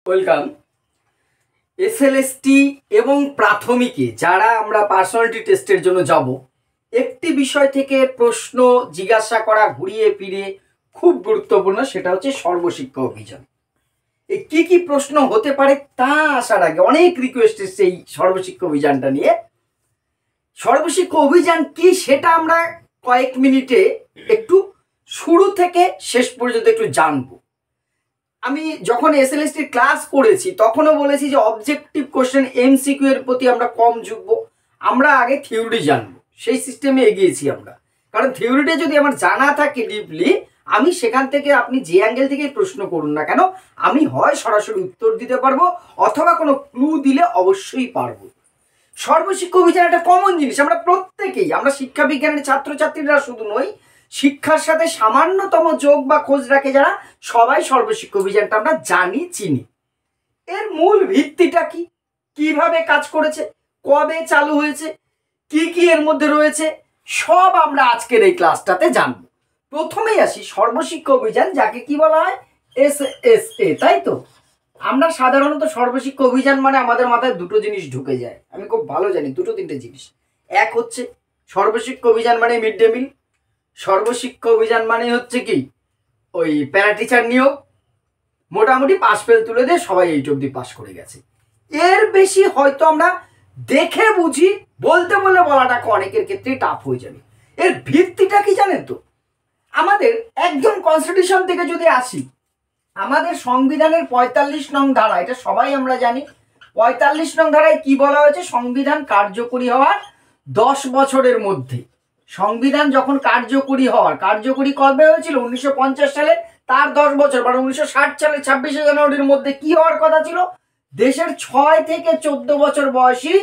Welcome. SLST এবং প্রাথমিকে যারা আমরা পার্সোনালিটি টেস্টের জন্য যাব, একটি বিষয় থেকে প্রশ্ন জিজ্ঞাসা করা ঘুরিয়ে ফিরিয়ে খুব গুরুত্বপূর্ণ, সেটা হচ্ছে সর্বশিক্ষা অভিযান। এই কি প্রশ্ন হতে পারে তা আসার আগে অনেক রিকোয়েস্ট এসছে এই সর্বশিক্ষা অভিযানটা নিয়ে। সর্বশিক্ষা অভিযান কি সেটা আমরা কয়েক মিনিটে একটু শুরু থেকে শেষ পর্যন্ত একটু জানবো। আমি যখন এসএলএসটি ক্লাস করেছি তখনও বলেছি যে অবজেক্টিভ কোশ্চেন এমসিকিউ এর প্রতি আমরা কম ঝুঁকবো, আমরা আগে থিওরি জানবো, সেই সিস্টেমে এগিয়েছি আমরা। কারণ থিওরিটা যদি আমার জানা থাকে ডিপলি, আমি সেখান থেকে আপনি যে অ্যাঙ্গেল থেকে প্রশ্ন করুন না কেন, আমি হয় সরাসরি উত্তর দিতে পারবো অথবা কোনো ক্লু দিলে অবশ্যই পারবো। সর্বশিক্ষা অভিযান একটা কমন জিনিস, আমরা প্রত্যেকেই, আমরা শিক্ষা বিজ্ঞানের ছাত্রছাত্রীরা শুধু নই, শিক্ষার সাথে সামান্যতম যোগ বা খোঁজ রাখে যারা, সবাই সর্বশিক্ষা অভিযানটা আমরা জানি, চিনি। এর মূল ভিত্তিটা কি, কিভাবে কাজ করেছে, কবে চালু হয়েছে, কি এর মধ্যে রয়েছে, সব আমরা আজকের এই ক্লাসটাতে জানবো। প্রথমেই আসি সর্বশিক্ষা অভিযান, যাকে কি বলা হয়, এসএসএ, তাই তো? আমরা সাধারণত সর্বশিক্ষা অভিযান মানে আমাদের মাথায় দুটো জিনিস ঢুকে যায়, আমি খুব ভালো জানি, দুটো তিনটে জিনিস। এক হচ্ছে সর্বশিক্ষা অভিযান মানে mid day meal, Sarva Shiksha Abhiyan মানে হচ্ছে কি ওই প্যারা টিচার নিয়োগ, মোটামুটি পাস ফেল তুলে দিয়ে সবাই এইট অবধি পাস করে গেছে। এর বেশি হয়তো আমরা দেখে বুঝি বলতে বলে বলাটা অনেকের ক্ষেত্রে টাফ হয়ে যাবে। এর ভিত্তিটা কি জানেন তো? আমাদের একদম কনস্টিটিউশন থেকে যদি আসি, আমাদের সংবিধানের ৪৫ নং ধারা, এটা সবাই আমরা জানি। ৪৫ নং ধারায় কি বলা হয়েছে? সংবিধান কার্যকরী হওয়ার 10 বছরের মধ্যে, সংবিধান যখন কার্যকরী কবে হয়েছিল? 1950 সালে, তার 10 বছর মানে 1960 সালে 26শে জানুয়ারির মধ্যে কি হওয়ার কথা ছিল? দেশের 6 থেকে 14 বছর বয়সী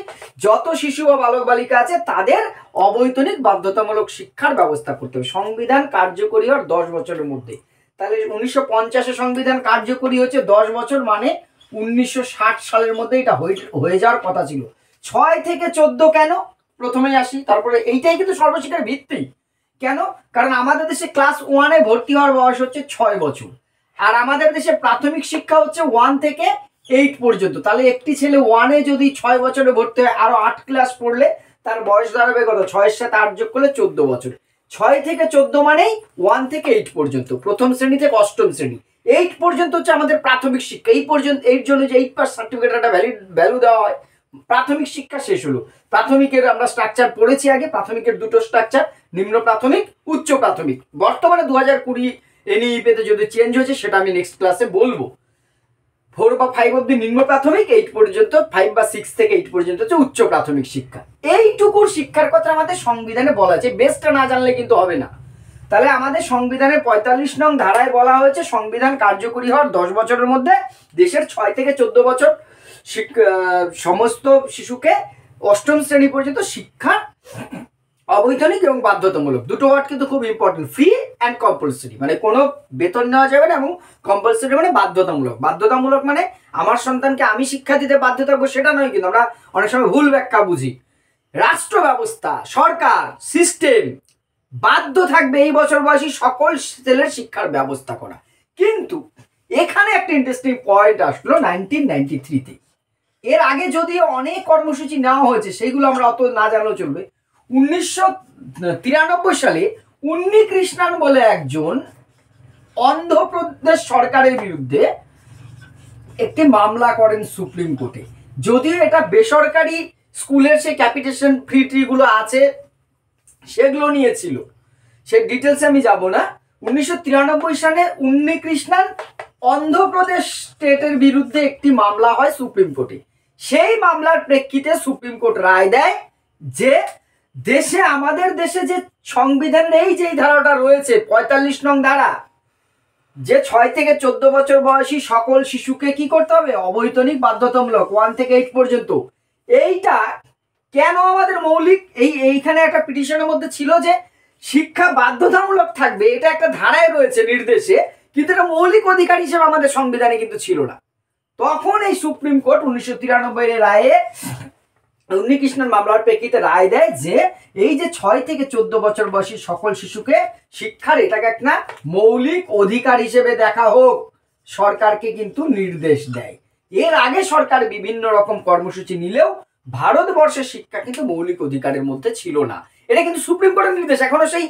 যত শিশু বা বালক বালিকা আছে তাদের অবৈতনিক বাধ্যতামূলক শিক্ষার ব্যবস্থা করতে হবে, সংবিধান কার্যকরী হওয়ার 10 বছরের মধ্যে। তাহলে 1950-এ সংবিধান কার্যকরী হচ্ছে 10 বছর, মানে 1960 সালের মধ্যে এটা হয়ে যাওয়ার কথা ছিল। 6 থেকে 14 কেন? প্রথমেই আসি, তারপরে এইটাই কিন্তু সর্বশিক্ষার ভিত্তি। কেন? কারণ আমাদের দেশে ক্লাস 1-এ ভর্তি হওয়ার বয়স হচ্ছে 6 বছর, আর আমাদের দেশে প্রাথমিক শিক্ষা হচ্ছে 1 থেকে 8 পর্যন্ত। তাহলে একটি ছেলে 1-এ যদি 6 বছরে ভর্তি হয়, আরো 8 ক্লাস পড়লে তার বয়স দাঁড়াবে কত? 6-এর সাথে 8 যোগ করলে 14 বছর। 6 থেকে 14 মানেই 1 থেকে 8 পর্যন্ত, প্রথম শ্রেণী থেকে অষ্টম শ্রেণী। 8 পর্যন্ত হচ্ছে আমাদের প্রাথমিক শিক্ষা। এই পর্যন্ত, এর জন্য যে 8 পাস সার্টিফিকেট একটা ভ্যালু দেওয়া হয়। প্রাথমিক শিক্ষা শেষ হলো। প্রাথমিকের আমরা স্ট্রাকচার পড়েছি আগে, প্রাথমিকের দুটো স্ট্রাকচার, নিম্ন প্রাথমিক, উচ্চ প্রাথমিক। বর্তমানে 2020 এনইপিতে যদি চেঞ্জ হয়েছে সেটা আমি নেক্সট ক্লাসে বলবো। 4 বা 5 অব্দি নিম্ন প্রাথমিক, 8 পর্যন্ত, 5 বা 6 থেকে 8 পর্যন্ত হচ্ছে উচ্চ প্রাথমিক শিক্ষা। এইটুকুর শিক্ষার কথা আমাদের সংবিধানে বলা আছে, বেসটা না জানলে কিন্তু হবে না। তাহলে আমাদের সংবিধানের 45 নং ধারায় বলা হয়েছে সংবিধান কার্যকরী হওয়ার 10 বছরের মধ্যে দেশের 6 থেকে 14 বছর সমস্ত শিশুকে অষ্টম শ্রেণী পর্যন্ত শিক্ষা অবৈতনিক এবং বাধ্যতামূলক। দুটো ওয়ার্ড কিন্তু খুব ইম্পর্টেন্ট, ফ্রি অ্যান্ড কম্পালসরি, মানে কোনো বেতন নেওয়া যাবে না, এবং কম্পালসরি মানে বাধ্যতামূলক। বাধ্যতামূলক মানে আমার সন্তানকে আমি শিক্ষা দিতে বাধ্য থাকবো সেটা নয়, কিন্তু আমরা অনেক সময় ভুল ব্যাখ্যা বুঝি। রাষ্ট্র ব্যবস্থা, সরকার, সিস্টেম বাধ্য থাকবে এই বছর বয়সী সকল ছেলের শিক্ষার ব্যবস্থা করা। কিন্তু এখানে একটা ইন্টারেস্টিং পয়েন্ট আসলো 1993-তে। এর আগে যদিও অনেক কর্মসূচি নেওয়া হয়েছে, সেইগুলো আমরা অত না জানলেও চলবে। 1993 সালে উন্নি কৃষ্ণান বলে একজন অন্ধ্রপ্রদেশ সরকারের বিরুদ্ধে একটি মামলা করেন সুপ্রিম কোর্টে। যদিও এটা বেসরকারি স্কুলের সে ক্যাপিটেশন ফি-গুলো আছে সেগুলো নিয়েছিল, সে ডিটেলসে আমি যাব না। 1993 সালে উন্নি কৃষ্ণান অন্ধ্রপ্রদেশ স্টেটের বিরুদ্ধে একটি মামলা হয় সুপ্রিম কোর্টে। সেই মামলার প্রেক্ষিতে সুপ্রিম কোর্ট রায় দেয় যে দেশে, আমাদের দেশে যে সংবিধানের এই যে ধারাটা রয়েছে 45 নং ধারা, যে 6 থেকে 14 বছর বয়সী সকল শিশুকে কি করতে হবে? অবৈতনিক বাধ্যতামূলক, 1 থেকে 8 পর্যন্ত। এইটা কেন আমাদের মৌলিক? এইখানে একটা পিটিশনের মধ্যে ছিল যে শিক্ষা বাধ্যতামূলক থাকবে, এটা একটা ধারায় রয়েছে নির্দেশে, কিন্তু এটা মৌলিক অধিকার হিসেবে আমাদের সংবিধানে কিন্তু ছিল না। তখন এই সুপ্রিম কোর্ট 1993 এর রায়ে উন্নি কৃষ্ণন মামলার প্রেক্ষিতে রায় দেয় যে এই যে 6 থেকে 14 বছর বয়সী সকল শিশুকে শিক্ষার, এটাকে একটা মৌলিক অধিকার হিসেবে দেখা হোক, সরকারকে কিন্তু নির্দেশ দেয়। এর আগে সরকার বিভিন্ন রকম কর্মসূচি নিলেও ভারতবর্ষের শিক্ষা কিন্তু মৌলিক অধিকারের মধ্যে ছিল না। এটা কিন্তু সুপ্রিম কোর্টের নির্দেশ এখনো সেই।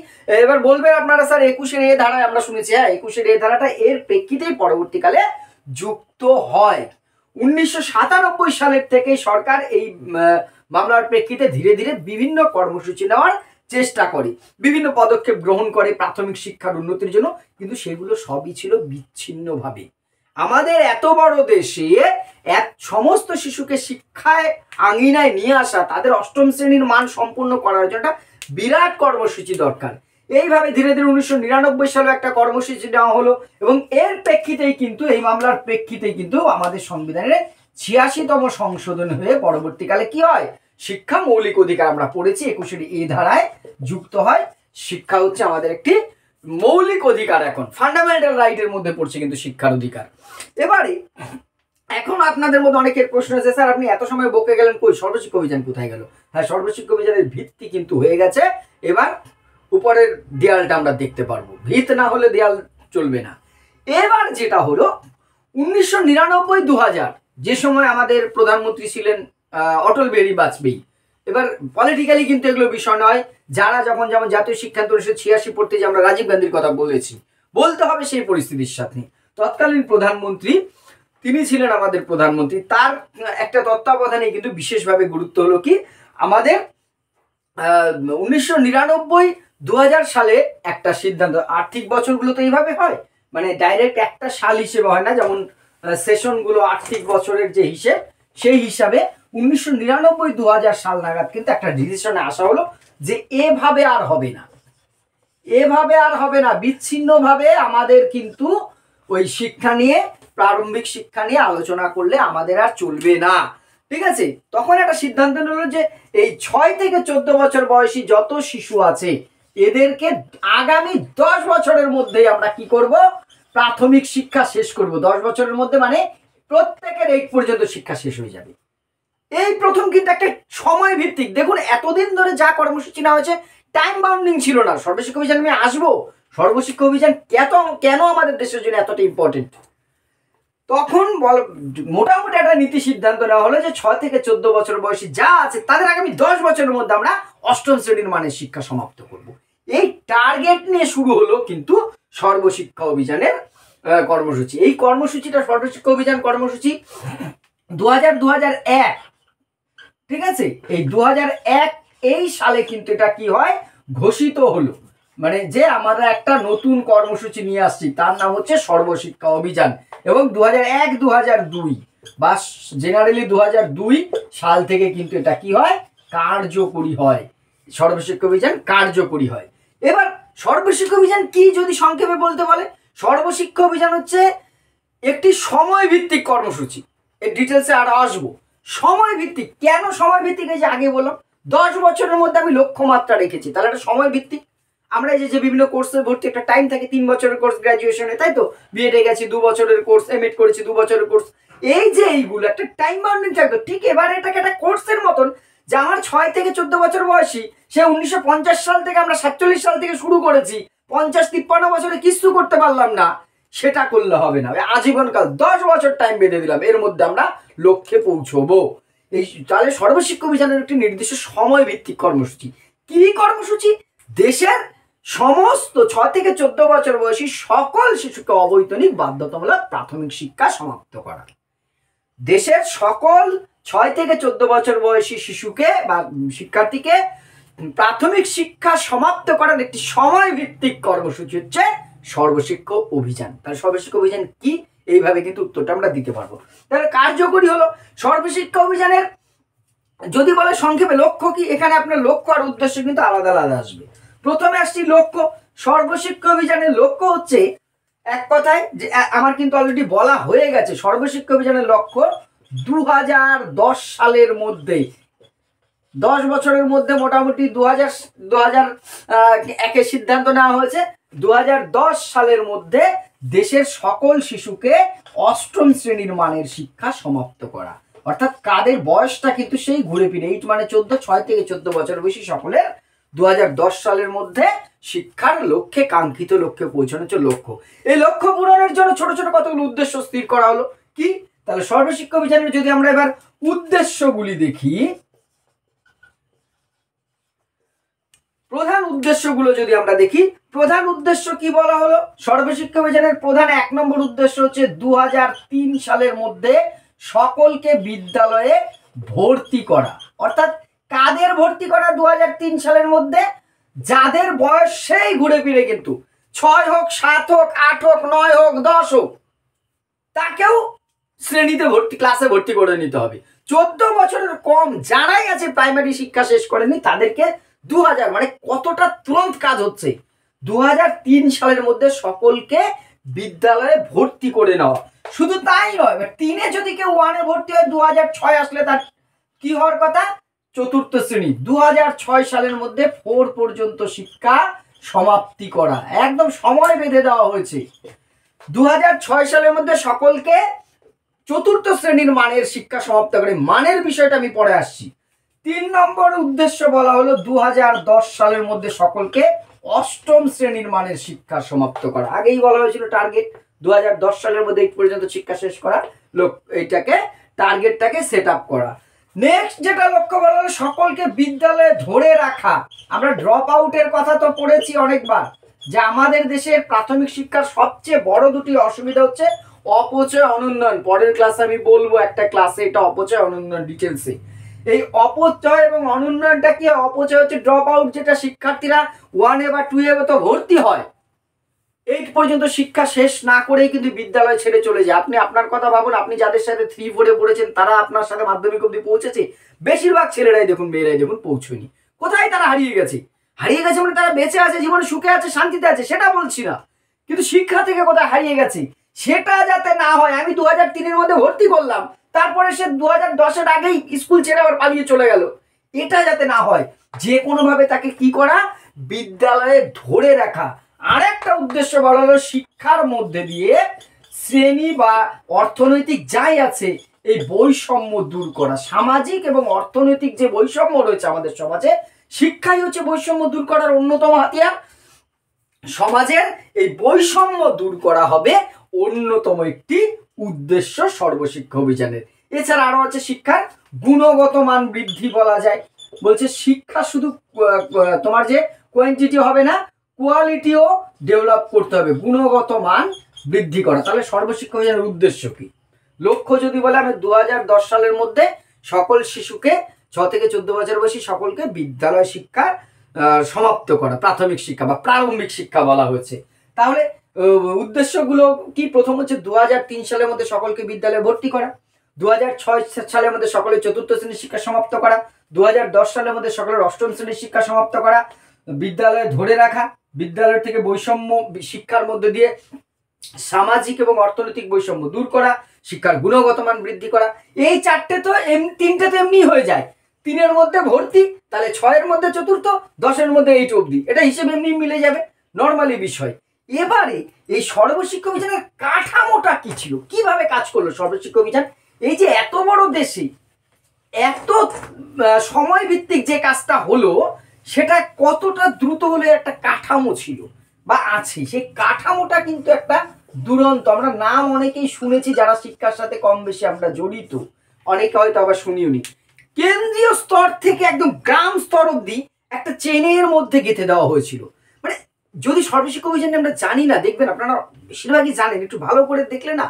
এবার বলবেন আপনারা স্যার 21-এর এ ধারায় আমরা শুনেছি, হ্যাঁ 21-এর এ ধারাটা এর প্রেক্ষিতেই পরবর্তীকালে যুক্ত হয়। 1997 সালের থেকে সরকার এই মামলার প্রেক্ষিতে ধীরে ধীরে বিভিন্ন কর্মসূচি নেওয়ার চেষ্টা করে, বিভিন্ন পদক্ষেপ গ্রহণ করে প্রাথমিক শিক্ষার উন্নতির জন্য, কিন্তু সেগুলো সবই ছিল বিচ্ছিন্নভাবে। আমাদের এত বড় দেশে সমস্ত শিশুকে শিক্ষায় আঙিনায় নিয়ে আসা, তাদের অষ্টম শ্রেণীর মান সম্পূর্ণ করার জন্য বিরাট কর্মসূচি দরকার। এইভাবে ধীরে ধীরে 1999 সালে একটা কর্মসূচি নেওয়া হলো এবং এর প্রেক্ষিতেই কিন্তু, এই মামলার প্রেক্ষিতেই কিন্তু আমাদের সংবিধানের 86তম সংশোধন হয়ে পরবর্তীকালে কি হয়, শিক্ষা মৌলিক অধিকার আমরা পড়েছি 21-এর এ ধারায় যুক্ত হয়। শিক্ষা হচ্ছে আমাদের একটি মৌলিক অধিকার, এখন ফান্ডামেন্টাল রাইটের মধ্যে পড়ছে কিন্তু শিক্ষার অধিকার। এবারে এখন আপনাদের মধ্যে অনেকের প্রশ্ন আছে, স্যার আপনি এত সময় বকে গেলেন, কই সর্বশিক্ষা অভিযান কোথায় গেল? হ্যাঁ, সর্বশিক্ষা অভিযানের ভিত্তি কিন্তু হয়ে গেছে, এবার উপরের দেয়ালটা আমরা দেখতে পারবো, ভিত না হলে দেয়াল চলবে না। এবার যেটা হলো 1999-2000 যে সময় আমাদের প্রধানমন্ত্রী ছিলেন অটল বিহারী বাজপেয়ী। এবার পলিটিক্যালি কিন্তু এগুলো বিষয় নয়, যারা যখন যেমন জাতীয় শিক্ষান্ত 1986 পড়তে, যে আমরা রাজীব গান্ধীর কথা বলেছি, বলতে হবে সেই পরিস্থিতির সাথে। তৎকালীন প্রধানমন্ত্রী তিনি ছিলেন আমাদের প্রধানমন্ত্রী, তার একটা তত্ত্বাবধানে কিন্তু বিশেষভাবে গুরুত্ব হলো কি, আমাদের 1999-2000 সালে একটা সিদ্ধান্ত, আর্থিক বছরগুলো তো এইভাবে হয়, মানে ডাইরেক্ট একটা সাল হিসেবে হয় না, যেমন সেশনগুলো আর্থিক বছরের যে হিসেব, সেই হিসাবে 1999-2000 সাল নাগাদ কিন্তু একটা ডিসিশনে আসা হলো যে এভাবে আর হবে না, এভাবে আর হবে না, বিচ্ছিন্নভাবে আমাদের কিন্তু ওই শিক্ষা নিয়ে, প্রারম্ভিক শিক্ষা নিয়ে আলোচনা করলে আমাদের আর চলবে না। ঠিক আছে, তখন একটা সিদ্ধান্ত নিল যে এই 6 থেকে 14 বছর বয়সী যত শিশু আছে এদেরকে আগামী 10 বছরের মধ্যে আমরা কি করব, প্রাথমিক শিক্ষা শেষ করব। 10 বছরের মধ্যে মানে প্রত্যেকের 8 পর্যন্ত শিক্ষা শেষ হয়ে যাবে। এই প্রথম কিন্তু একটা সময় ভিত্তিক, দেখুন এতদিন ধরে যা কর্মসূচি নেওয়া হয়েছে টাইম বাউন্ডিং ছিল না। সর্বশিক্ষা অভিযান আমি আসবো, সর্বশিক্ষা অভিযান কেন আমাদের দেশের জন্য এতটা ইম্পর্টেন্ট, তখন মোটামুটি একটা নীতি সিদ্ধান্ত নেওয়া হলো যে 6 থেকে 14 বছর বয়সী যা আছে তাদের আগামী 10 বছরের মধ্যে আমরা অষ্টম শ্রেণীর মানের শিক্ষা সমাপ্ত করব। এই টার্গেট নিয়ে শুরু হলো কিন্তু সর্বশিক্ষা অভিযানের কর্মসূচি। এই কর্মসূচিটা সর্বশিক্ষা অভিযান কর্মসূচি 2000-2001, ঠিক আছে, এই 2001 এই সালে কিন্তু এটা কি হয়, ঘোষিত হলো, মানে যে আমরা একটা নতুন কর্মসূচি নিয়ে আসছি, তার নাম হচ্ছে সর্বশিক্ষা অভিযান। এবং 2001-2002 বা জেনারেলি 2002 সাল থেকে কিন্তু এটা কি হয়, কার্যকরী হয়, সর্বশিক্ষা অভিযান কার্যকরী হয়। এবার সর্বশিক্ষা অভিযান কি যদি সংক্ষেপে বলতে বলে, সর্বশিক্ষা অভিযান হচ্ছে একটি সময় ভিত্তিক কর্মসূচি। এর ডিটেলসে আর আসবো। সময় ভিত্তিক, কেন সময় ভিত্তিক, এই যে আগে বললাম 10 বছরের মধ্যে আমি লক্ষ্যমাত্রা রেখেছি, তাহলে একটা সময় ভিত্তিক। আমরা এই যে বিভিন্ন কোর্সে ভর্তি একটা টাইম থাকে, 3 বছরের কোর্স গ্র্যাজুয়েশনে, তাই তো, বিএডে গেছি 2 বছরের কোর্স, এমএড করেছি 2 বছরের কোর্স, এই যে এইগুলো একটা টাইম বাউন্ডিং থাকতো। ঠিক এবার এটাকে একটা কোর্সের মতন, যে আমার 6 থেকে 14 বছর বয়সী, সে 1950 সাল থেকে, আমরা 47 সাল থেকে শুরু করেছি, 50-53 বছরে কিছু করতে পারলাম না, সেটা করলে হবে না। আজীবনকাল 10 বছর টাইম বেঁধে দিলাম, এর মধ্যে আমরা লক্ষ্যে পৌঁছবো। এই তাহলে সর্বশিক্ষা অভিযানের একটি নির্দিষ্ট সময় ভিত্তিক কর্মসূচি। কি কর্মসূচি? দেশের সমস্ত 6 থেকে 14 বছর বয়সী সকল শিশুকে অবৈতনিক বাধ্যতামূলক প্রাথমিক শিক্ষা সমাপ্ত করা। দেশের সকল 6 থেকে 14 বছর বয়সী শিশুকে বা শিক্ষার্থীকে প্রাথমিক শিক্ষা সমাপ্ত করার একটি সময় ভিত্তিক কর্মসূচি হচ্ছে সর্বশিক্ষা অভিযান। তাহলে সর্বশিক্ষা অভিযান কি, এইভাবে কিন্তু উত্তরটা আমরা দিতে পারবো। তাহলে কার্যকরী হলো সর্বশিক্ষা অভিযানের, যদি বলে সংক্ষেপে লক্ষ্য কি, এখানে আপনার লক্ষ্য আর উদ্দেশ্য কিন্তু আলাদা আলাদা আসবে। প্রথমে আসছি লক্ষ্য। সর্বশিক্ষা অভিযানের লক্ষ্য হচ্ছে, এক কথায় যে আমার কিন্তু অলরেডি বলা হয়ে গেছে, সর্বশিক্ষা অভিযানের লক্ষ্য 2010 সালের মধ্যে, 10 বছরের মধ্যে মোটামুটি 2001 সিদ্ধান্ত নেওয়া হয়েছে, 2010 সালের মধ্যে দেশের সকল শিশুকে অষ্টম শ্রেণীর মানের শিক্ষা সমাপ্ত করা। অর্থাৎ কাদের বয়সটা কিন্তু সেই ঘুরে ফিরে 8 মানে 14, 6 থেকে 14 বছর বেশি সকলের 2010 সালের মধ্যে শিক্ষার লক্ষ্যে, কাঙ্ক্ষিত লক্ষ্যে পৌঁছানোর লক্ষ্য। এই লক্ষ্য পূরণের জন্য ছোট ছোট কতগুলো উদ্দেশ্য স্থির করা হলো। কি? তাহলে সর্বশিক্ষা অভিযানের যদি আমরা এবার উদ্দেশ্যগুলি দেখি, প্রধান উদ্দেশ্যগুলো যদি আমরা দেখি, প্রধান উদ্দেশ্য কি বলা হলো? সর্বশিক্ষা অভিযানের প্রধান 1 নম্বর উদ্দেশ্য হচ্ছে 2003 সালের মধ্যে সকলকে বিদ্যালয়ে ভর্তি করা। অর্থাৎ কাদের ভর্তি করা 2003 সালের মধ্যে? যাদের বয়স সেই ঘুরে ফিরে কিন্তু 6 হোক, 7 হোক, 8 হোক, 9 হোক, 10 হোক, তাকেও শ্রেণীতে ভর্তি, ক্লাসে ভর্তি করে নিতে হবে। 14 বছরের কম যারাই আছে প্রাইমারি শিক্ষা শেষ করেনি তাদেরকে 2000, মানে কতটা তুরন্ত কাজ হচ্ছে, 2003 সালের মধ্যে সকলকে বিদ্যালয়ে ভর্তি করে নেওয়া। শুধু তাই নয়, 3-এ যদি কেউ 1-এ ভর্তি হয় 2006 আসলে তার কি হওয়ার কথা? 4র্থ শ্রেণী। 2006 সালের মধ্যে 4 পর্যন্ত শিক্ষা সমাপ্তি করা, একদম সময় বেঁধে দেওয়া হয়েছে। 2006 সালের মধ্যে সকলকে 4র্থ শ্রেণীর মানের শিক্ষা সমাপ্ত করে। মানের বিষয়টা আমি পরে আসছি। 3 নম্বর উদ্দেশ্য বলা হলো 2010 সালের মধ্যে সকলকে 8ম শ্রেণীর মানের শিক্ষা সমাপ্ত করা। আগেই বলা হয়েছিল টার্গেট 2010 সালের মধ্যে 8 পর্যন্ত শিক্ষা শেষ করা, এইটাকে টার্গেটটাকে সেট আপ করা। নেক্সট যেটা লক্ষ্য বলা হলো সকলকে বিদ্যালয়ে ধরে রাখা। আমরা ড্রপ আউটের কথা তো পড়েছি অনেকবার, যে আমাদের দেশের প্রাথমিক শিক্ষার সবচেয়ে বড় দুটি অসুবিধা হচ্ছে অপচয়, অনুন্নয়ন। পরের ক্লাসে আমি বলবো একটা ক্লাসে এটা অপচয়, অনুন্নয়ন ডিটেলসে। এই অপচয় এবং অনুন্নয়নটা কি? অপচয় হচ্ছে ড্রপ আউট, যেটা শিক্ষার্থীরা 1-এ বা 2-এ তো ভর্তি হয়, 8 পর্যন্ত শিক্ষা শেষ না করেই কিন্তু বিদ্যালয় ছেড়ে চলে যায়। আপনি আপনার কথা ভাবুন, আপনি যাদের সাথে 3-4-এ পড়েছেন তারা আপনার সাথে মাধ্যমিক অবধি পৌঁছেছে? বেশিরভাগ ছেলেরাই দেখুন, মেয়েরাই দেখুন পৌঁছয়নি। কোথায় তারা হারিয়ে গেছে? হারিয়ে গেছে মানে তারা বেঁচে আছে, জীবনে সুখে আছে, শান্তিতে আছে, সেটা বলছি না, কিন্তু শিক্ষা থেকে কোথায় হারিয়ে গেছে সেটা যাতে না হয়। আমি 2003-এর মধ্যে ভর্তি করলাম, তারপরে সে 2010-এর আগেই স্কুল ছেড়ে আবার পালিয়ে চলে গেল, এটা যাতে না হয় যে কোনোভাবে তাকে কি করা? বিদ্যালয়ে ধরে রাখা। আরেকটা উদ্দেশ্য বলা হলো শিক্ষার মধ্যে দিয়ে শ্রেণী বা অর্থনৈতিক যাই আছে এই বৈষম্য দূর করা। সামাজিক এবং অর্থনৈতিক যে বৈষম্য রয়েছে আমাদের সমাজে, শিক্ষাই হচ্ছে বৈষম্য দূর করার অন্যতম হাতিয়ার। সমাজের এই বৈষম্য দূর করা হবে অন্যতম একটি উদ্দেশ্য সর্বশিক্ষা অভিযানের। এছাড়া আরো আছে শিক্ষার গুণগত মান বৃদ্ধি। বলা যায়, বলছে শিক্ষা শুধু তোমার যে কোয়ান্টিটি হবে না, কোয়ালিটিও ডেভেলপ করতে হবে, গুণগত মান বৃদ্ধি করা। তাহলে সর্বশিক্ষা অভিযানের উদ্দেশ্য কি? লক্ষ্য যদি বলে, আমি 2010 সালের মধ্যে সকল শিশুকে 6 থেকে 14 বছর বয়সী সকলকে বিদ্যালয় শিক্ষা সমাপ্ত করা, প্রাথমিক শিক্ষা বা প্রারম্ভিক শিক্ষা বলা হয়েছে। তাহলে উদ্দেশ্যগুলো কি? প্রথম হচ্ছে 2003 সালের মধ্যে সকলকে বিদ্যালয়ে ভর্তি করা, 2006 সালের মধ্যে সকলের 4র্থ শ্রেণীর শিক্ষা সমাপ্ত করা, 2010 সালের মধ্যে সকলের 8ম শ্রেণীর শিক্ষা সমাপ্ত করা, বিদ্যালয়ে ধরে রাখা, বিদ্যালয় থেকে বৈষম্য শিক্ষার মধ্যে দিয়ে সামাজিক এবং অর্থনৈতিক বৈষম্য দূর করা, শিক্ষার গুণগত মান বৃদ্ধি করা। এই 4টে তো 3টে তো এমনি হয়ে যায়, 3-এর মধ্যে ভর্তি, তাহলে 6-এর মধ্যে 4র্থ, 10-এর মধ্যে 8 অবধি, এটা হিসেবে এমনি মিলে যাবে, নর্মালি বিষয়। এবারে এই সর্বশিক্ষা অভিযানের কাঠামোটা কি ছিল, কিভাবে কাজ করলো সর্বশিক্ষা অভিযান? এই যে এত বড় দেশে এত সময় ভিত্তিক যে কাজটা হলো, সেটা কতটা দ্রুত হলে একটা কাঠামো ছিল বা আছে, সেই কাঠামোটা কিন্তু একটা দুরন্ত। আমরা নাম অনেকেই শুনেছি যারা শিক্ষার সাথে কম বেশি আমরা জড়িত, অনেকে হয়তো আবার শুনিওনি। কেন্দ্রীয় স্তর থেকে একদম গ্রাম স্তর অবধি একটা চেনের মধ্যে গেঁথে দেওয়া হয়েছিল। মানে যদি সর্বশিক্ষা অভিযানে আমরা জানি না, দেখবেন আপনারা বেশিরভাগই জানেন, একটু ভালো করে দেখলে না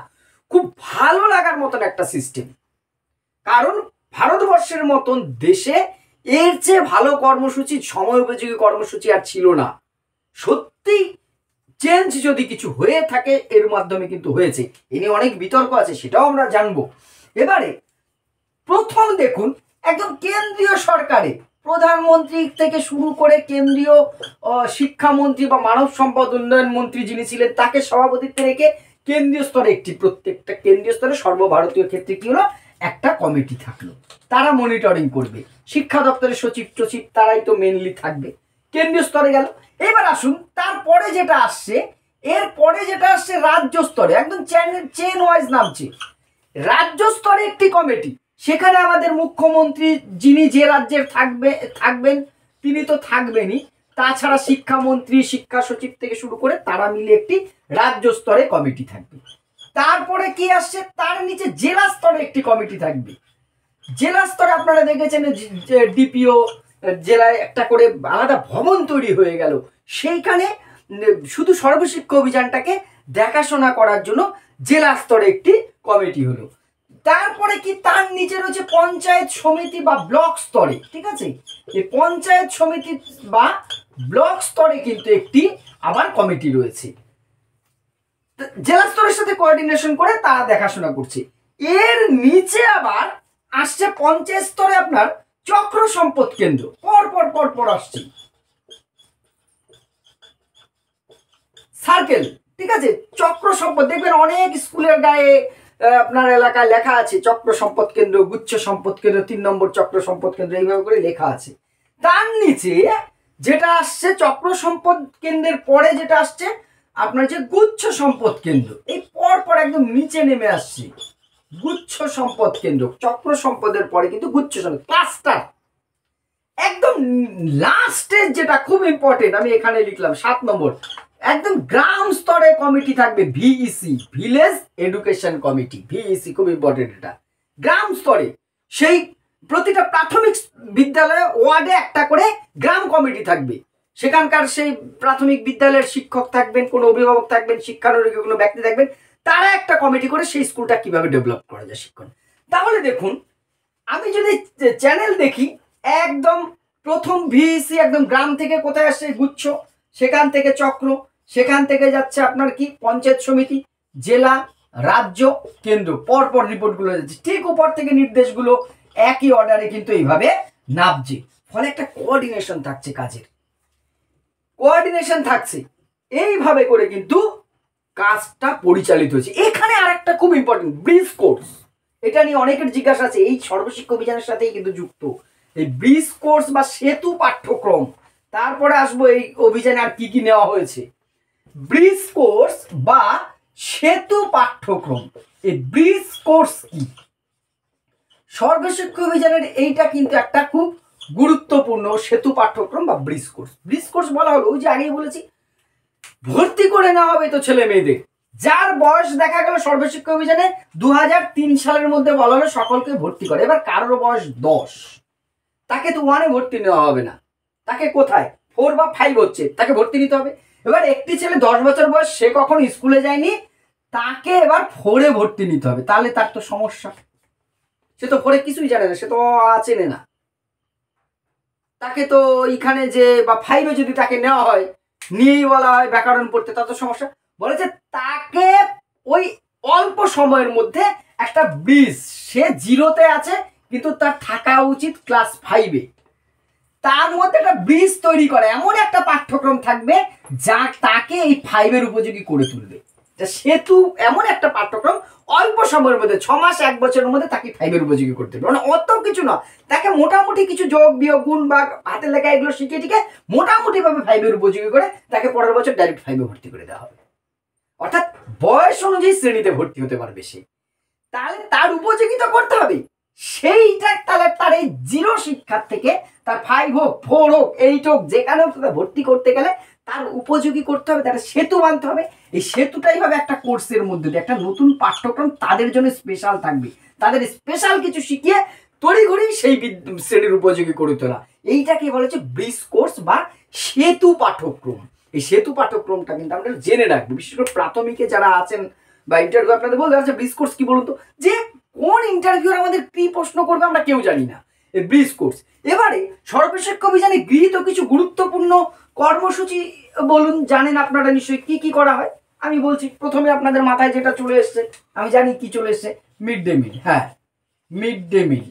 খুব ভালো লাগার মতন একটা সিস্টেম। কারণ ভারতবর্ষের মতন দেশে এর চেয়ে ভালো কর্মসূচি, সময় উপযোগী কর্মসূচি আর ছিল না। সত্যি চেঞ্জ যদি কিছু হয়ে থাকে এর মাধ্যমে কিন্তু হয়েছে। এ নিয়ে অনেক বিতর্ক আছে, সেটাও আমরা জানবো। এবারে প্রথম দেখুন, একদম কেন্দ্রীয় সরকারে প্রধানমন্ত্রী থেকে শুরু করে কেন্দ্রীয় শিক্ষামন্ত্রী বা মানব সম্পদ উন্নয়ন মন্ত্রী যিনি ছিলেন তাকে সভাপতিত্বে রেখে কেন্দ্রীয় স্তরে প্রত্যেকটা কেন্দ্রীয় স্তরে সর্বভারতীয় ক্ষেত্রে কি হলো, একটা কমিটি থাকলো, তারা মনিটরিং করবে। শিক্ষা দপ্তরের সচিব টচিব তারাই তো মেনলি থাকবে, কেন্দ্রীয় স্তরে গেল। এবার আসুন তারপরে যেটা আসছে, এরপরে যেটা আসছে রাজ্য স্তরে, একদম চেন ওয়াইজ নামছে। রাজ্য স্তরে একটি কমিটি, সেখানে আমাদের মুখ্যমন্ত্রী যিনি যে রাজ্যের থাকবেন তিনি তো থাকবেনই, তাছাড়া শিক্ষামন্ত্রী, শিক্ষা সচিব থেকে শুরু করে তারা মিলে একটি রাজ্য স্তরে কমিটি থাকবে। তারপরে কি আসছে, তার নিচে জেলা স্তরে একটি কমিটি থাকবে। জেলা স্তরে আপনারা দেখেছেন যে ডিপিও জেলায় একটা করে আলাদা ভবন তৈরি হয়ে গেল, সেইখানে শুধু সর্বশিক্ষা অভিযানটাকে দেখাশোনা করার জন্য জেলা স্তরে একটি কমিটি হলো। তারপরে কি, তার নিচে রয়েছে পঞ্চায়েত সমিতি বা ব্লক স্তরে, ঠিক আছে, এই পঞ্চায়েত সমিতি বা ব্লক স্তরে কিন্তু একটি আবার কমিটি রয়েছে, জেলা স্তরের সাথে কোঅর্ডিনেশন করে তারা দেখাশোনা করছে। এর নিচে আবার আসছে পঞ্চায়েত স্তরে আপনার চক্র সম্পদ কেন্দ্র, পর আসছে সার্কেল, ঠিক আছে। চক্র সম্পদ দেখবেন অনেক স্কুলের গায়ে আপনার এলাকায় লেখা আছে চক্র সম্পদ কেন্দ্র, গুচ্ছ সম্পদ কেন্দ্র, 3 নম্বর চক্র সম্পদ কেন্দ্র, এইভাবে করে লেখা আছে। তার নিচে যেটা আসছে চক্র সম্পদ কেন্দ্রের পরে যেটা আসছে আপনার যে গুচ্ছ সম্পদ কেন্দ্র, এই পর একদম নিচে নেমে আসছে গুচ্ছ সম্পদ কেন্দ্র। চক্র সম্পদের পরে কিন্তু গুচ্ছ সম্পদ ক্লাস্টার। একদম লাস্টের যেটা খুব ইম্পর্টেন্ট, আমি এখানে লিখলাম 7 নম্বর, একদম গ্রাম স্তরে কমিটি থাকবে, VEC, village education committee, VEC খুব ইম্পর্টেন্ট। এটা গ্রাম স্তরে, সেই প্রতিটা প্রাথমিক বিদ্যালয়ে ওয়ার্ডে একটা করে গ্রাম কমিটি থাকবে। সেখানকার সেই প্রাথমিক বিদ্যালয়ের শিক্ষক থাকবেন, কোনো অভিভাবক থাকবেন, শিক্ষানুরাগী কোনো ব্যক্তি থাকবেন, তারা একটা কমিটি করে সেই স্কুলটা কিভাবে ডেভেলপ করা যায় শিক্ষণ। তাহলে দেখুন, আমি যদি চ্যানেল দেখি, একদম প্রথম ভিইসি একদম গ্রাম থেকে কোথায় আসছে গুচ্ছ, সেখান থেকে চক্র, সেখান থেকে যাচ্ছে আপনার কি পঞ্চায়েত সমিতি, জেলা, রাজ্য, কেন্দ্র, পর রিপোর্টগুলো যাচ্ছে, ঠিক উপর থেকে নির্দেশগুলো একই অর্ডারে কিন্তু এইভাবে নামছে। ফলে একটা কোঅর্ডিনেশন থাকছে, কাজের কোঅর্ডিনেশন থাকছে, এইভাবে করে কিন্তু কাজটা পরিচালিত হচ্ছে। এখানে আরেকটা খুব ইম্পর্টেন্ট, ব্রিজ কোর্স, এটা নিয়ে অনেকের জিজ্ঞাসা আছে, এই সর্বশিক্ষা অভিযানের সাথেই কিন্তু যুক্ত এই ব্রিজ কোর্স বা সেতু পাঠ্যক্রম। তারপরে আসবো এই অভিযানে আর কি কি নেওয়া হয়েছে। ব্রিজ কোর্স বা সেতু পাঠ্যক্রম, এই ব্রিজ কোর্স কি, সর্বশিক্ষা অভিযানের এইটা কিন্তু একটা খুব গুরুত্বপূর্ণ সেতু পাঠ্যক্রম বা ব্রিজ কোর্স। ব্রিজ কোর্স বলা হলো, ওই যে আগেই বলেছি, ভর্তি করে নেওয়া হবে তো ছেলে মেয়েদের, যার বয়স দেখা গেল সর্বশিক্ষা অভিযানে 2003 সালের মধ্যে বলা হলো সকলকে ভর্তি করে। এবার কারোর বয়স 10, তাকে তো 1-এ ভর্তি নেওয়া হবে না, তাকে কোথায় 4 বা 5 হচ্ছে, তাকে ভর্তি নিতে হবে। এবার একটি ছেলে 10 বছর বয়স, সে কখনো স্কুলে যায়নি, তাকে এবার 4-এ ভর্তি নিতে হবে, তাহলে তার তো সমস্যা, সে তো 4-এ কিছুই জানে না, সে তো চেনে না, তাকে তো এখানে যে বা 5-এ যদি তাকে নেওয়া হয়, নিয়েই বলা হয় ব্যাকরণ পড়তে, তার তো সমস্যা। বলেছে তাকে ওই অল্প সময়ের মধ্যে একটা ব্রিজ, সে 0-তে আছে কিন্তু তার থাকা উচিত ক্লাস 5-এ, তার মধ্যে একটা ব্রিজ তৈরি করে এমন একটা পাঠ্যক্রম থাকবে যা তাকে এই 5-এর উপযোগী করে তুলবে। সেতু এমন একটা পাঠ্যক্রম অল্প সময়ের মধ্যে 6 মাস 1 বছরের মধ্যে তাকে 5-এর উপযোগী করতে হবে। মানে অত কিছু না, তাকে মোটামুটি কিছু যোগ বিয়োগ গুণ বা হাতের লেখা এগুলো শিখিয়ে টিকে মোটামুটি ভাবে 5-এর উপযোগী করে তাকে পরের বছর ডাইরেক্ট 5-এ ভর্তি করে দেওয়া হবে। অর্থাৎ বয়স অনুযায়ী শ্রেণীতে ভর্তি হতে পারবে সে, তাহলে তার উপযোগিতা করতে হবে সেইটা। তাহলে তার এই 0 শিক্ষার থেকে তার 5 হোক 4 হোক 8 হোক যেখানে হোক ভর্তি করতে গেলে তার উপযোগী করতে হবে, তার সেতু বানতে হবে। এই সেতুটাই হবে একটা কোর্সের মধ্যে দিয়ে একটা নতুন পাঠ্যক্রম তাদের জন্য স্পেশাল থাকবে, তাদের স্পেশাল কিছু শিখিয়ে তড়িঘড়ি সেই শ্রেণীর উপযোগী করে তোলা, এইটাকে বলা হচ্ছে ব্রিজ কোর্স বা সেতু পাঠ্যক্রম। এই সেতু পাঠ্যক্রমটা কিন্তু আমরা জেনে রাখবো, বিশেষ করে প্রাথমিকে যারা আছেন বা ইন্টারভিউ আপনাদের বলতে পারছে ব্রিজ কোর্স কি বলুন তো, যে কোন ইন্টারভিউর আমাদের কি প্রশ্ন করবে আমরা কেউ জানি না, এই ব্রিজ কোর্স। এবারে সর্বশিক্ষা অভিযানে গৃহীত কিছু গুরুত্বপূর্ণ কর্মসূচি বলুন, জানেন আপনারা নিশ্চয়ই কি কি করা হয়। আমি বলছি, প্রথমে আপনাদের মাথায় যেটা চলে এসছে, আমি জানি কি চলে এসছে, মিড ডে মিল। হ্যাঁ, মিড ডে মিল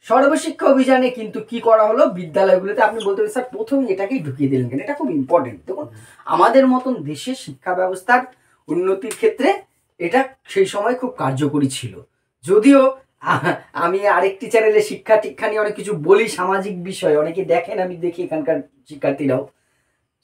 সর্বশিক্ষা অভিযানে কিন্তু কি করা হলো, বিদ্যালয়গুলোতে আপনি বলতে পারেন স্যার প্রথমে এটাকেই ঢুকিয়ে দিলেন কেন, এটা খুব ইম্পর্টেন্ট। দেখুন, আমাদের মতন দেশের শিক্ষা ব্যবস্থার উন্নতির ক্ষেত্রে এটা সেই সময় খুব কার্যকরী ছিল। যদিও আমি আরেকটি চ্যানেলে শিক্ষা টিক্ষা নিয়ে অনেক কিছু বলি, সামাজিক বিষয় অনেকে দেখেন, আমি দেখি এখানকার শিক্ষার্থীরাও,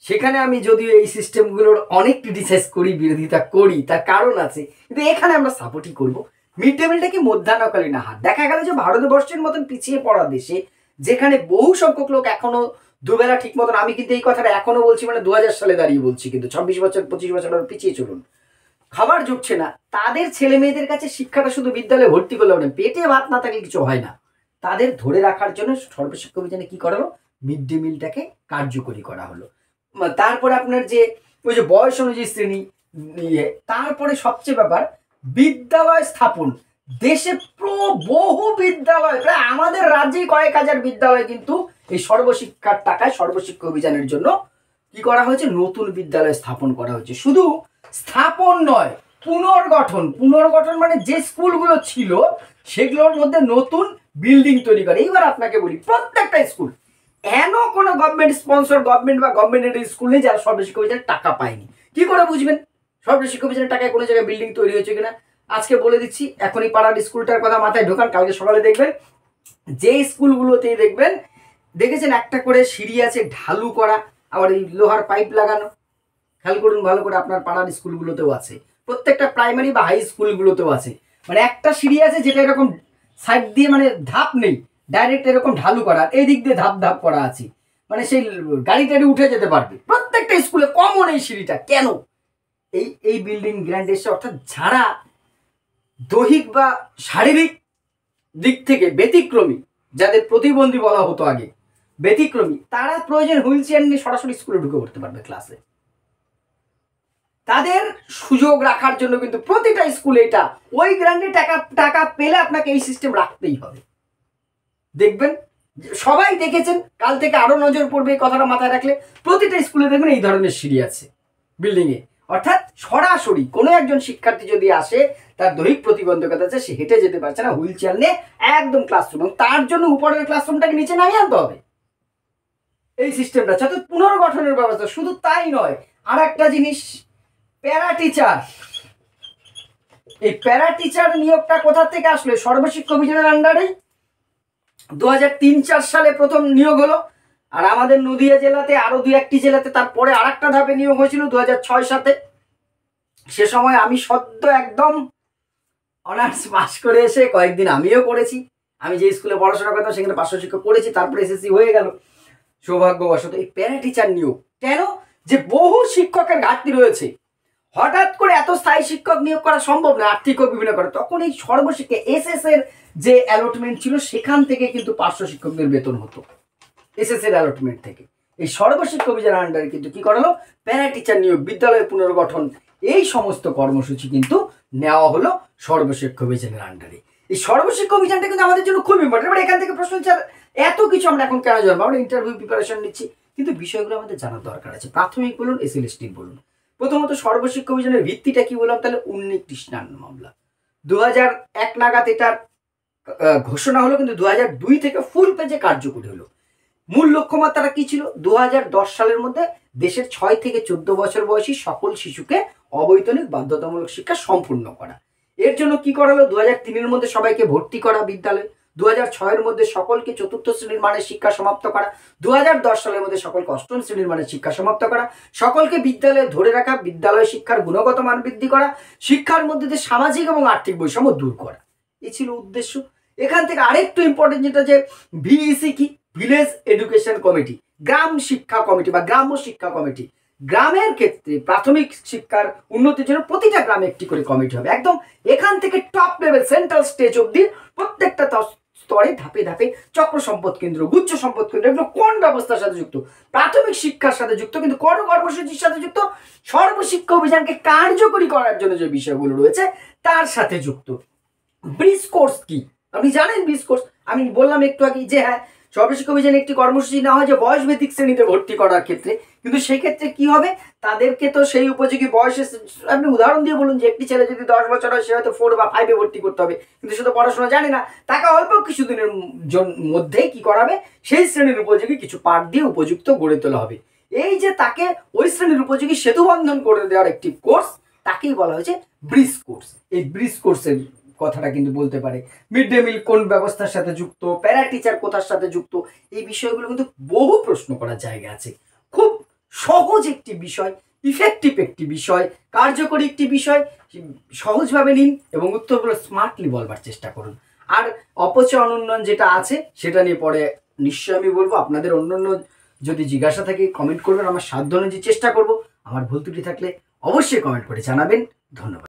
সেখানে আমি যদিও এই সিস্টেমগুলোর অনেক ক্রিটিসাইজ করি, বিরোধিতা করি, তার কারণ আছে, কিন্তু এখানে আমরা সাপোর্টই করবো। মিড ডে মিলটা কি মধ্যাহ্নকালীন আহার। দেখা গেল যে ভারতবর্ষের মতন পিছিয়ে পড়া দেশে, যেখানে বহু সংখ্যক লোক এখনো দুবেলা ঠিক মতন, আমি কিন্তু এই কথাটা এখনো বলছি, মানে 2000 সালে দাঁড়িয়ে বলছি, কিন্তু 26 বছর 25 বছর পিছিয়ে চলুন, খাবার জুটছে না, তাদের ছেলে মেয়েদের কাছে শিক্ষাটা শুধু বিদ্যালয়ে ভর্তি করলে হবে না, পেটে ভাত না থাকলে কিছু হয় না। তাদের ধরে রাখার জন্য সর্বশিক্ষা অভিযানে কি করা হলো, মিড ডে মিলটাকে কার্যকরী করা হলো। তারপরে আপনার যে ওই যে বয়স অনুযায়ী শ্রেণী নিয়ে, তারপরে সবচেয়ে ব্যাপার বিদ্যালয় স্থাপন। দেশে বহু বিদ্যালয়, প্রায় আমাদের রাজ্যেই কয়েক হাজার বিদ্যালয় কিন্তু এই সর্বশিক্ষার টাকায় সর্বশিক্ষা অভিযানের জন্য কি করা হয়েছে, নতুন বিদ্যালয় স্থাপন করা হয়েছে। শুধু স্থাপন নয়, পুনর্গঠন। পুনর্গঠন মানে যে স্কুলগুলো ছিল সেগুলোর মধ্যে নতুন বিল্ডিং তৈরি করে। এইবার আপনাকে বলি, প্রত্যেকটা স্কুল, এন কোনো গভর্নমেন্ট স্পন্সর গভর্নমেন্ট বা গভর্নমেন্টের স্কুল নেই যারা সর্বশিক্ষা অভিযানের টাকা পায়নি। কি করে বুঝবেন সর্বশিক্ষা অভিযানের টাকায় কোনো জায়গায় বিল্ডিং তৈরি হয়েছে কিনা? আজকে বলে দিচ্ছি, এখনই পাড়ার স্কুলটার কথা মাথায় ঢোকান, কালকে সকালে দেখবেন যে স্কুলগুলোতেই দেখবেন, দেখেছেন একটা করে সিঁড়ি আছে ঢালু করা, আবার এই লোহার পাইপ লাগানো। খেয়াল করুন ভালো করে, আপনার পাড়ার স্কুলগুলোতেও আছে, প্রত্যেকটা প্রাইমারি বা হাই স্কুলগুলোতেও আছে। মানে একটা সিঁড়ি আছে যেটা এরকম সাইড দিয়ে, মানে ধাপ নেই, ডাইরেক্ট এরকম ঢালু করা, এই দিক দিয়ে ধাপ ধাপ করা আছে, মানে সেই গাড়ি টাড়ি উঠে যেতে পারবে। প্রত্যেকটা স্কুলে কমন এই সিঁড়িটা। কেন? এই বিল্ডিং গ্র্যান্ড এসে, অর্থাৎ যারা দৈহিক বা শারীরিক দিক থেকে ব্যতিক্রমী, যাদের প্রতিবন্ধী বলা হতো আগে, ব্যতিক্রমী, তারা প্রয়োজন হুইল চেয়ার নিয়ে সরাসরি স্কুলে ঢুকে পড়তে পারবে ক্লাসে। তাদের সুযোগ রাখার জন্য কিন্তু প্রতিটা স্কুলে এটা, ওই গ্র্যান্ডে টাকা পেলে আপনাকে এই সিস্টেম রাখতেই হবে। দেখবেন সবাই দেখেছেন, কাল থেকে আরো নজর পড়বে এই কথাটা মাথায় রাখলে। প্রতিটা স্কুলে দেখবেন এই ধরনের সিঁড়ি আছে বিল্ডিং এ, অর্থাৎ সরাসরি কোনো একজন শিক্ষার্থী যদি আসে, তার দৈহিক প্রতিবন্ধকতা আছে, সে হেঁটে যেতে পারছে না, হুইল চেয়ার নিয়ে একদম ক্লাসরুম, এবং তার জন্য উপরের ক্লাসরুমটাকে নিচে নামিয়ে আনতে হবে। এই সিস্টেমটা অর্থাৎ পুনর্গঠনের ব্যবস্থা। শুধু তাই নয়, আর একটা জিনিস, প্যারা টিচার। এই প্যারা টিচার নিয়োগটা কোথা থেকে আসলে? সর্বশিক্ষা অভিযানের আন্ডারেই 2003-4 সালে প্রথম নিয়োগ হলো। আর আমাদের নদিয়া জেলাতে আরো 2-1টি জেলাতে তারপরে আর একটা ধাপে নিয়োগ হয়েছিল 2006-7। সে সময় আমি সদ্য একদম অনার্স পাস করে এসে কয়েকদিন আমিও করেছি। আমি যে স্কুলে পড়াশোনা করতাম সেখানে পার্শ্ব শিক্ষক করেছি, তারপরে এসএসসি হয়ে গেল সৌভাগ্যবশত। এই প্যারা টিচার নিয়োগ কেন? যে বহু শিক্ষকের ঘাটতি রয়েছে, হঠাৎ করে এত স্থায়ী শিক্ষক নিয়োগ করা সম্ভব না, আর্থিক ও বিভিন্ন করে। তখন এই সর্বশিক্ষা এসএস এর যে অ্যালটমেন্ট ছিল, সেখান থেকে কিন্তু পার্শ্ব শিক্ষকদের বেতন হতো, এসএস এর অ্যালটমেন্ট থেকে। এই সর্বশিক্ষা অভিযানের আন্ডারে কিন্তু কি করা হলো, প্যারা টিচার নিয়োগ, বিদ্যালয়ের পুনর্গঠন, এই সমস্ত কর্মসূচি কিন্তু নেওয়া হলো সর্বশিক্ষা অভিযানের আন্ডারে। এই সর্বশিক্ষা অভিযানটা কিন্তু আমাদের জন্য খুব ইম্পর্টেন্ট। এবার এখান থেকে প্রশ্ন হচ্ছে, এত কিছু আমরা এখন কেন জানবো? আমরা ইন্টারভিউ প্রিপারেশন নিচ্ছি, কিন্তু বিষয়গুলো আমাদের জানার দরকার আছে। প্রাথমিক বলুন, এসএলএসটি বলুন। প্রথমত সর্বশিক্ষা অভিযানের ভিত্তিটা কি বললাম, তাহলে উন্নীত কৃষ্ণান্ন মামলা। 2001 নাগাদ এটার ঘোষণা হলো, কিন্তু 2002 থেকে ফুল পেজে কার্যকরী হলো। মূল লক্ষ্যমাত্রা কি ছিল? 2010 সালের মধ্যে দেশের 6 থেকে 14 বছর বয়সী সকল শিশুকে অবৈতনিক বাধ্যতামূলক শিক্ষা সম্পূর্ণ করা। এর জন্য কি করা হলো, 2003-এর মধ্যে সবাইকে ভর্তি করা বিদ্যালয়ে, 2006-এর মধ্যে সকলকে 4র্থ শ্রেণীর মানের শিক্ষা সমাপ্ত করা, 2010 সালের মধ্যে সকলকে 8ম শ্রেণীর মানের শিক্ষা সমাপ্ত করা, সকলকে বিদ্যালয়ে ধরে রাখা, বিদ্যালয় শিক্ষার গুণগত মান বৃদ্ধি করা, শিক্ষার মধ্যে দিয়ে সামাজিক এবং আর্থিক বৈষম্য দূর করা। এই ছিল উদ্দেশ্য। এখান থেকে আরেকটু ইম্পর্টেন্ট যেটা, যে ভিইসি কি, ভিলেজ এডুকেশন কমিটি, গ্রাম শিক্ষা কমিটি বা গ্রাম্য শিক্ষা কমিটি। গ্রামের ক্ষেত্রে প্রাথমিক শিক্ষার উন্নতির জন্য প্রতিটা গ্রামে একটি করে কমিটি হবে, একদম এখান থেকে টপ লেভেল সেন্ট্রাল স্টেজ অব্দি প্রত্যেকটা স্তরে ধাপে ধাপে চক্র সম্পদ কেন্দ্র, গুচ্ছ সম্পদ কেন্দ্র, এগুলো কোন ব্যবস্থার সাথে যুক্ত? প্রাথমিক শিক্ষার সাথে যুক্ত, কিন্তু কোন কর্মসূচির সাথে যুক্ত? সর্বশিক্ষা অভিযানকে কার্যকরী করার জন্য যে বিষয়গুলো রয়েছে তার সাথে যুক্ত। ব্রিজ কোর্স কি? আপনি জানেন ব্রিজ কোর্স? আমি বললাম একটু আগে যে হ্যাঁ, সর্বশিক্ষা অভিযানে একটি কর্মসূচি না হয় যে বয়স ভিত্তিক শ্রেণীতে ভর্তি করার ক্ষেত্রে, কিন্তু সেক্ষেত্রে কি হবে, তাদেরকে তো সেই উপযোগী বয়সে, আপনি উদাহরণ দিয়ে বলুন যে একটি ছেলে যদি 10 বছর হয়, সে হয়তো 4 বা 5-এ ভর্তি করতে হবে, কিন্তু সে তো পড়াশোনা জানে না, তাকে অল্প কিছুদিনের মধ্যেই কি করাবে, সেই শ্রেণীর উপযোগী কিছু পাঠ দিয়ে উপযুক্ত গড়ে তোলা হবে। এই যে তাকে ওই শ্রেণীর উপযোগী সেতু বন্ধন করে দেওয়ার একটি কোর্স, তাকেই বলা হয়েছে ব্রিজ কোর্স। এই ব্রিজ কোর্সের কথাটা কিন্তু বলতে পারে মিড ডে মিল কোন ব্যবস্থার সাথে যুক্ত, প্যারা টিচার কোথার সাথে যুক্ত, এই বিষয়গুলো কিন্তু বহু প্রশ্ন করার জায়গা আছে। খুব সহজ একটি বিষয়, ইফেক্টিভ একটি বিষয়, কার্যকরী একটি বিষয়, সহজভাবে নিন এবং উত্তরগুলো স্মার্টলি বলবার চেষ্টা করুন। আর অপচয় অনুন্নয়ন যেটা আছে সেটা নিয়ে পরে নিশ্চয়ই আমি বলবো। আপনাদের অন্যান্য যদি জিজ্ঞাসা থাকে কমেন্ট করবেন, আমার সাধ্য অনুযায়ী চেষ্টা করব। আমার ভুল ত্রুটি থাকলে অবশ্যই কমেন্ট করে জানাবেন। ধন্যবাদ।